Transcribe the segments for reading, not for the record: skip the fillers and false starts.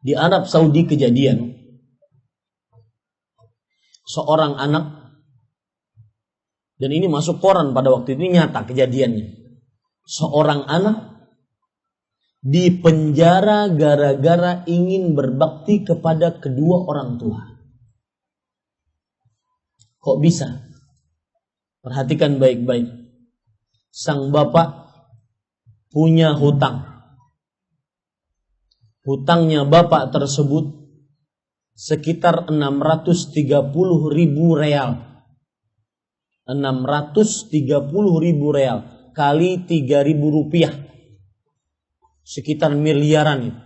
Di Arab Saudi kejadian seorang anak, dan ini masuk koran pada waktu itu, nyata kejadiannya. Seorang anak dipenjara gara-gara ingin berbakti kepada kedua orang tua. Kok bisa? Perhatikan baik-baik. Sang bapak punya hutang. Hutangnya bapak tersebut sekitar 630.000 real. 630.000 real kali 3.000 rupiah. Sekitar miliaran itu.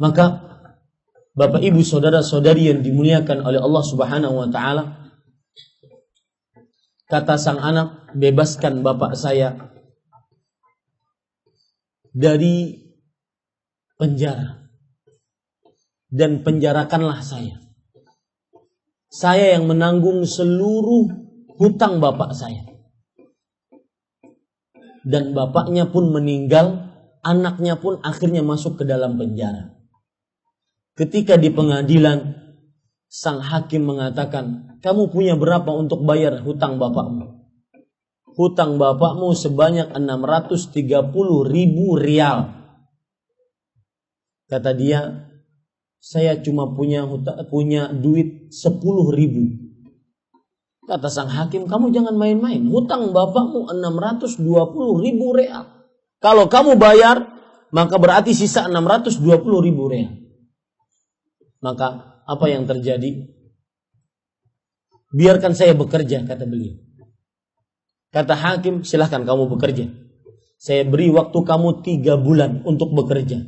Maka Bapak Ibu saudara-saudari yang dimuliakan oleh Allah Subhanahu wa taala, kata sang anak, bebaskan bapak saya dari penjara dan penjarakanlah saya. Saya yang menanggung seluruh hutang bapak saya. Dan bapaknya pun meninggal, anaknya pun akhirnya masuk ke dalam penjara. Ketika di pengadilan, sang hakim mengatakan, kamu punya berapa untuk bayar hutang bapakmu? Hutang bapakmu sebanyak 630.000 rial. Kata dia, saya cuma punya duit 10.000. Kata sang hakim, kamu jangan main-main. Hutang bapakmu 620.000 real. Kalau kamu bayar, maka berarti sisa 620.000 real. Maka apa yang terjadi? Biarkan saya bekerja, kata beliau. Kata hakim, silahkan kamu bekerja. Saya beri waktu kamu 3 bulan untuk bekerja,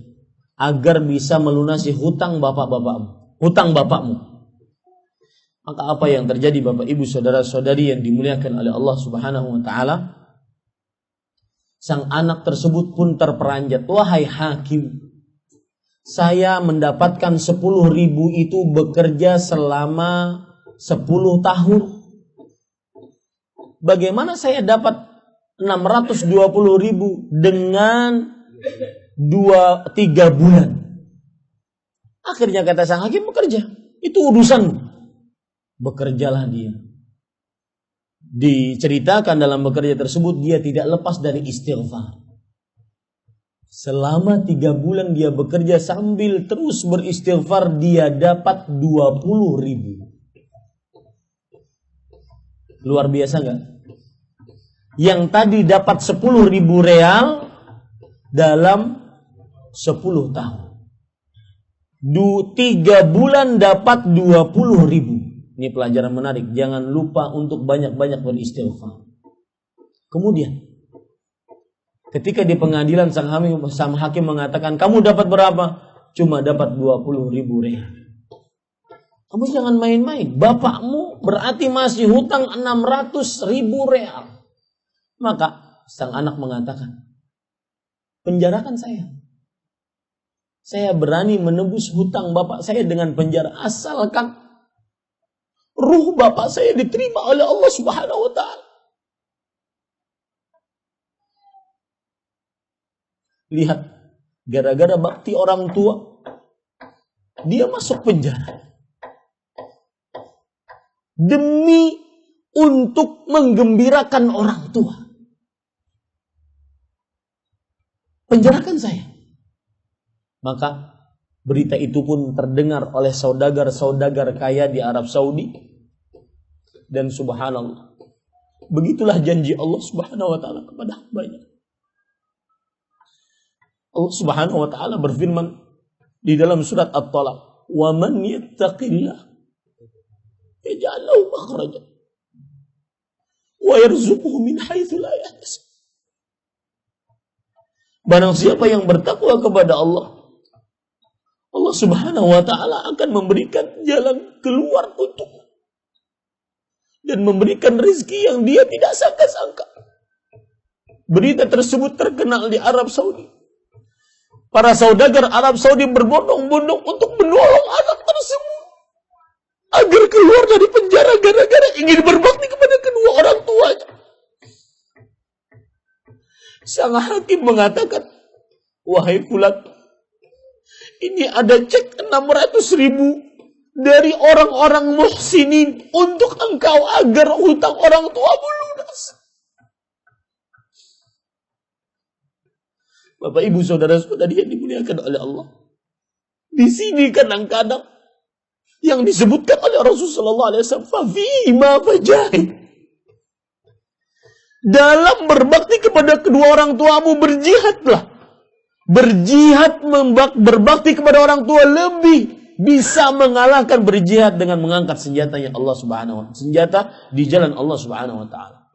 agar bisa melunasi hutang bapak-bapakmu, hutang bapakmu. Maka apa yang terjadi Bapak Ibu saudara-saudari yang dimuliakan oleh Allah Subhanahu wa taala? Sang anak tersebut pun terperanjat, wahai hakim, saya mendapatkan 10.000 itu bekerja selama 10 tahun. Bagaimana saya dapat 620.000 dengan 3 bulan? Akhirnya kata sang hakim, bekerja. Itu urusanmu. Bekerjalah dia. Diceritakan dalam bekerja tersebut, dia tidak lepas dari istighfar. Selama 3 bulan dia bekerja sambil terus beristighfar, dia dapat 20.000. Luar biasa gak? Yang tadi dapat 10.000 real dalam 10 tahun. 3 bulan dapat 20.000. Ini pelajaran menarik. Jangan lupa untuk banyak-banyak beristighfar. Kemudian, ketika di pengadilan sang hakim mengatakan, kamu dapat berapa? Cuma dapat 20.000 real. Kamu jangan main-main. Bapakmu berarti masih hutang 600.000 real. Maka sang anak mengatakan, penjarakan saya. Saya berani menebus hutang bapak saya dengan penjara, asalkan ruh bapak saya diterima oleh Allah Subhanahu wa taala. Lihat, gara-gara bakti orang tua, dia masuk penjara. Demi untuk menggembirakan orang tua. Penjarakan saya. Maka berita itu pun terdengar oleh saudagar-saudagar kaya di Arab Saudi. Dan subhanallah, begitulah janji Allah Subhanahu wa taala kepada hambanya. Allah Subhanahu wa taala berfirman di dalam surat At-Talaq, "Wa man yattaqillah yaj'al lahu makhrajan wa yarzuquhu min haitsu la yahtasib." Barang siapa yang bertakwa kepada Allah, Allah Subhanahu wa taala akan memberikan jalan keluar untukmu dan memberikan rezeki yang dia tidak sangka-sangka. Berita tersebut terkenal di Arab Saudi. Para saudagar Arab Saudi berbondong-bondong untuk menolong anak tersebut agar keluar dari penjara gara-gara ingin berbakti kepada kedua orang tuanya. Sang hakim mengatakan, wahai fulan, Ini ada cek 600.000 dari orang-orang muhsinin untuk engkau agar hutang orang tuamu lunas. Bapak, Ibu, saudara-saudari yang dimuliakan oleh Allah. Di sini kadang-kadang yang disebutkan oleh Rasulullah SAW, fafima fajahid. Dalam berbakti kepada kedua orang tuamu, berjihadlah. Berjihad, berbakti kepada orang tua lebih bisa mengalahkan berjihad dengan mengangkat senjata yang Allah Subhanahu wa Ta'ala, senjata di jalan Allah Subhanahu wa Ta'ala.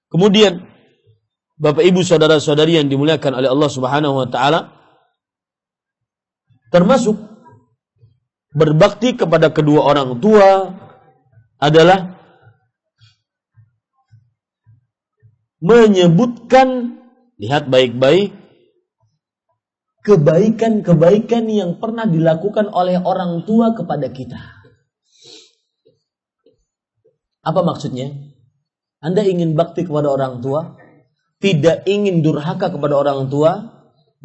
Kemudian Bapak, Ibu, saudara-saudari yang dimuliakan oleh Allah Subhanahu wa Ta'ala, termasuk berbakti kepada kedua orang tua adalah menyebutkan, lihat baik-baik, kebaikan-kebaikan yang pernah dilakukan oleh orang tua kepada kita. Apa maksudnya? Anda ingin bakti kepada orang tua, tidak ingin durhaka kepada orang tua,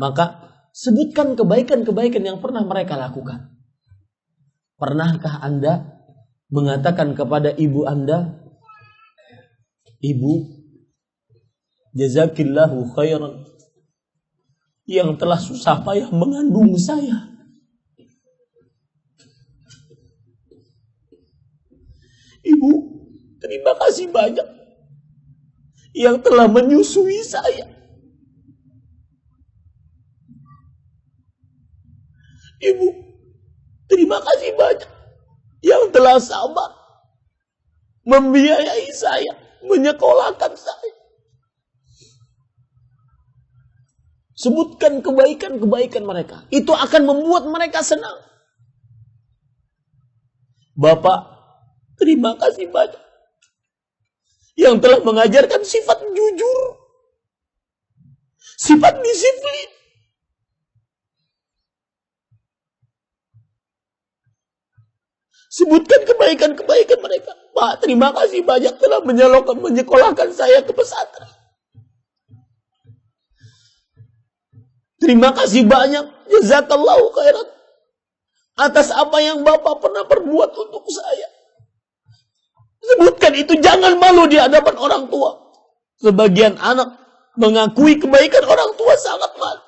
maka sebutkan kebaikan-kebaikan yang pernah mereka lakukan. Pernahkah Anda mengatakan kepada ibu Anda, Ibu, jazakillahu khairan, yang telah susah payah mengandung saya. Ibu, terima kasih banyak yang telah menyusui saya. Ibu, terima kasih banyak yang telah sabar membiayai saya, menyekolahkan saya. Sebutkan kebaikan-kebaikan mereka. Itu akan membuat mereka senang. Bapak, terima kasih banyak yang telah mengajarkan sifat jujur, sifat disiplin. Sebutkan kebaikan-kebaikan mereka. Pak, terima kasih banyak telah menyekolahkan saya ke pesantren. Terima kasih banyak, jazakallahu khairan, atas apa yang Bapak pernah perbuat untuk saya. Sebutkan itu, jangan malu di hadapan orang tua. Sebagian anak mengakui kebaikan orang tua sangat malu.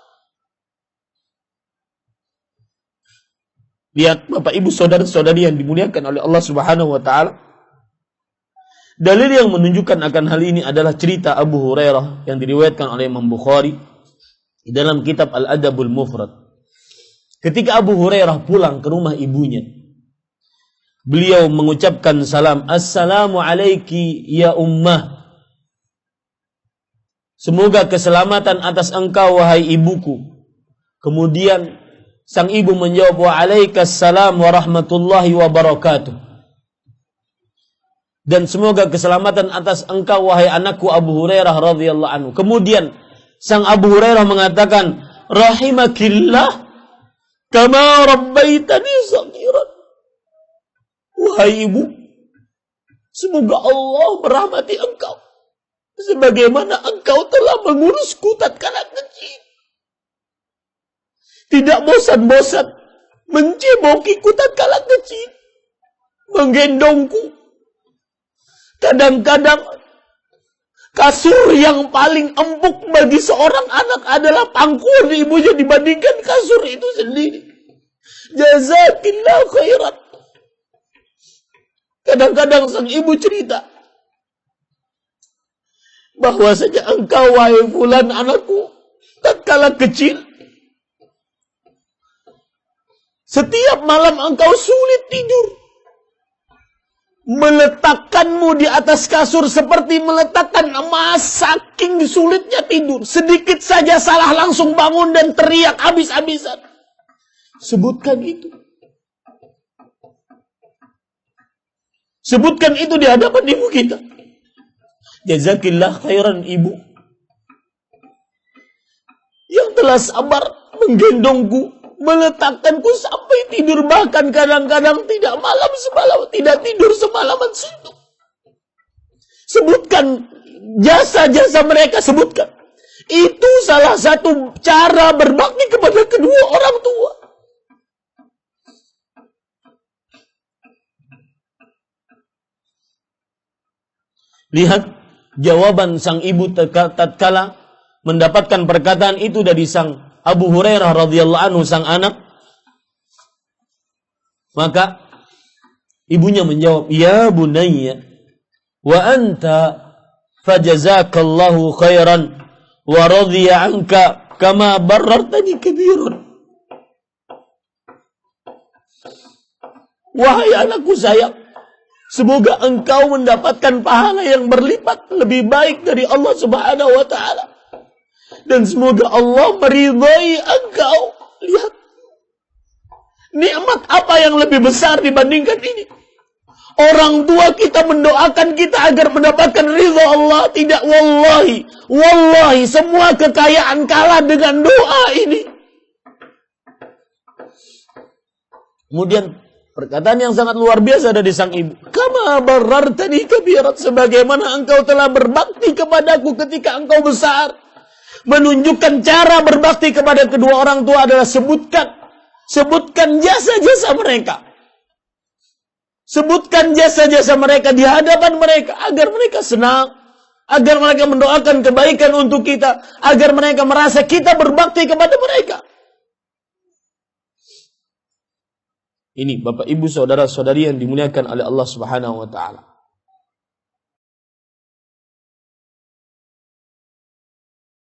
Lihat Bapak, Ibu, saudara-saudari yang dimuliakan oleh Allah Subhanahu wa Ta'ala. Dalil yang menunjukkan akan hal ini adalah cerita Abu Hurairah yang diriwayatkan oleh Imam Bukhari dalam kitab Al-Adabul Mufrad. Ketika Abu Hurairah pulang ke rumah ibunya, beliau mengucapkan salam, Assalamu alaiki ya ummah. Semoga keselamatan atas engkau wahai ibuku. Kemudian sang ibu menjawab, wa alaikassalam warahmatullahi wabarakatuh. Dan semoga keselamatan atas engkau wahai anakku Abu Hurairah radhiyallahu anhu. Kemudian sang Abu Hurairah mengatakan, rahimakillah kama rabbaitani saghiran. Wahai ibu, semoga Allah merahmati engkau sebagaimana engkau telah mengurusku tatkala kecil. Tidak bosan-bosan mencebokiku tatkala kecil, menggendongku. Kadang-kadang kasur yang paling empuk bagi seorang anak adalah pangkuan ibunya dibandingkan kasur itu sendiri. Jazakillahu khairan. Kadang-kadang sang ibu cerita bahwasanya engkau wahai fulan anakku tatkala kecil, setiap malam engkau sulit tidur. Meletakkanmu di atas kasur seperti meletakkan emas, saking sulitnya tidur. Sedikit saja salah langsung bangun dan teriak habis-habisan. Sebutkan itu. Sebutkan itu di hadapan ibu kita. Jazakillah khairan ibu yang telah sabar menggendongku, meletakkanku sampai tidur, bahkan kadang-kadang tidak malam semalam, tidak tidur semalaman suntuk. Sebutkan jasa-jasa mereka, sebutkan. Itu salah satu cara berbakti kepada kedua orang tua. Lihat jawaban sang ibu tatkala mendapatkan perkataan itu dari sang Abu Hurairah radhiyallahu anhu, sang anak. Maka ibunya menjawab, "Ya bunayya, wa anta fajazakallahu khairan wa radhiya anka kama barartani kabirun." Wahai anakku sayang, semoga engkau mendapatkan pahala yang berlipat lebih baik dari Allah Subhanahu wa taala. Dan semoga Allah meridhai engkau. Lihat, nikmat apa yang lebih besar dibandingkan ini? Orang tua kita mendoakan kita agar mendapatkan ridha Allah. Tidak, wallahi, wallahi, semua kekayaan kalah dengan doa ini. Kemudian perkataan yang sangat luar biasa dari sang ibu. Kama barartani kabirat, sebagaimana engkau telah berbakti kepadaku ketika engkau besar. Menunjukkan cara berbakti kepada kedua orang tua adalah sebutkan jasa-jasa mereka. Sebutkan jasa-jasa mereka di hadapan mereka agar mereka senang, agar mereka mendoakan kebaikan untuk kita, agar mereka merasa kita berbakti kepada mereka. Ini Bapak Ibu saudara-saudari yang dimuliakan oleh Allah Subhanahu wa taala.